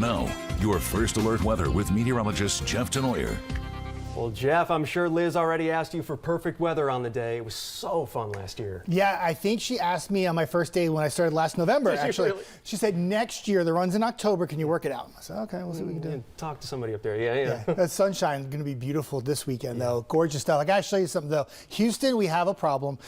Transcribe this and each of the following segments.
now, your first alert weather with meteorologist Jeff Desnoyers. Well, Jeff, I'm sure Liz already asked you for perfect weather on the day. It was so fun last year. Yeah, I think she asked me on my first day when I started last November, actually. Really? She said, next year, the run's in October, can you work it out? I said, okay, we'll see what we can do. Talk to somebody up there, yeah. That sunshine is going to be beautiful this weekend, though. Gorgeous stuff. I got to show you something, though. Houston, we have a problem.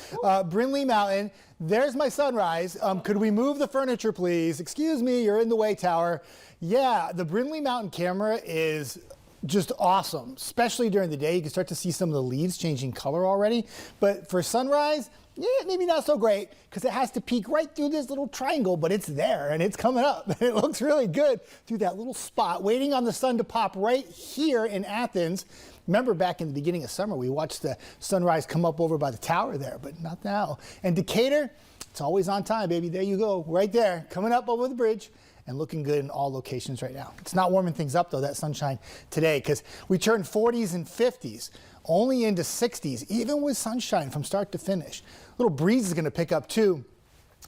Brindley Mountain, there's my sunrise. Could we move the furniture, please? Excuse me, you're in the way, tower. Yeah, the Brindley Mountain camera is just awesome, especially during the day. You can start to see some of the leaves changing color already. But for sunrise, yeah, maybe not so great because it has to peek right through this little triangle, but it's there and it's coming up. It looks really good through that little spot, waiting on the sun to pop right here in Athens. Remember back in the beginning of summer, we watched the sunrise come up over by the tower there, but not now. And Decatur, it's always on time, baby. There you go, right there, coming up over the bridge and looking good in all locations right now. It's not warming things up, though, that sunshine today, because we turned 40s and 50s, only into 60s, even with sunshine from start to finish. A little breeze is going to pick up, too.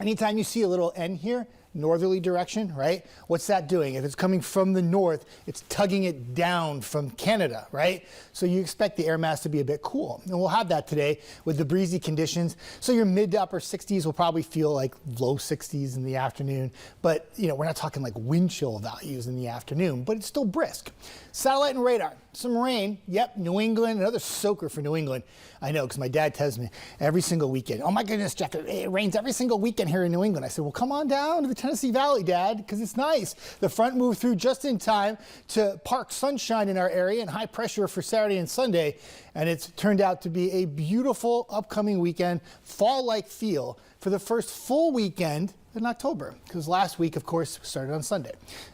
Anytime you see a little N here, northerly direction, right? What's that doing? If it's coming from the north, it's tugging it down from Canada, right? So you expect the air mass to be a bit cool. And we'll have that today with the breezy conditions. So your mid to upper 60s will probably feel like low 60s in the afternoon. But, you know, we're not talking like wind chill values in the afternoon, but it's still brisk. Satellite and radar. Some rain. Yep, New England, another soaker for New England. I know, because my dad tells me every single weekend, oh my goodness, Jeff, it rains every single weekend here in New England. I said, well, come on down to the Tennessee Valley, Dad, because it's nice. The front moved through just in time to park sunshine in our area and high pressure for Saturday and Sunday. And it's turned out to be a beautiful upcoming weekend, fall-like feel for the first full weekend in October, because last week, of course, started on Sunday,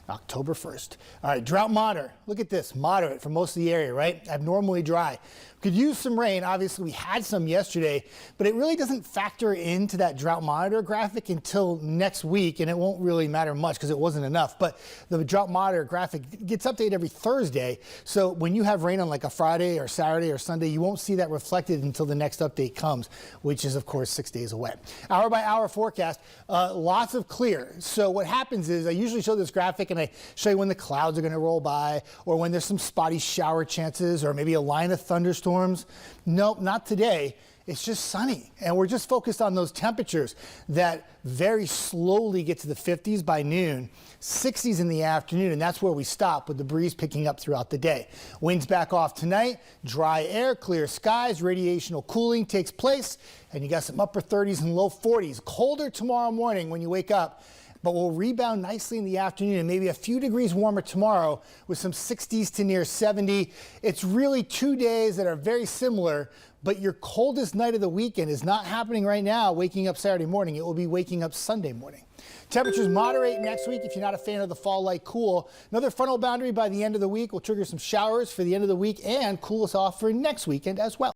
October 1st. All right, drought monitor. Look at this, moderate for most of the area, right? Abnormally dry. Could use some rain. Obviously, we had some yesterday, but it really doesn't factor into that drought monitor graphic until next week, and it won't really matter much because it wasn't enough. But the drought monitor graphic gets updated every Thursday, so when you have rain on like a Friday or Saturday or Sunday, you won't see that reflected until the next update comes, which is, of course, 6 days away. Hour by hour forecast, lots of clear. So what happens is I usually show this graphic and I show you when the clouds are going to roll by or when there's some spotty shower chances or maybe a line of thunderstorms. Nope, not today. It's just sunny, and we're just focused on those temperatures that very slowly get to the 50s by noon, 60s in the afternoon, and that's where we stop with the breeze picking up throughout the day. Winds back off tonight, dry air, clear skies, radiational cooling takes place, and you got some upper 30s and low 40s. Colder tomorrow morning when you wake up, but we'll rebound nicely in the afternoon and maybe a few degrees warmer tomorrow with some 60s to near 70. It's really 2 days that are very similar, but your coldest night of the weekend is not happening right now, waking up Saturday morning. It will be waking up Sunday morning. Temperatures moderate next week if you're not a fan of the fall-like cool. Another frontal boundary by the end of the week will trigger some showers for the end of the week and cool us off for next weekend as well.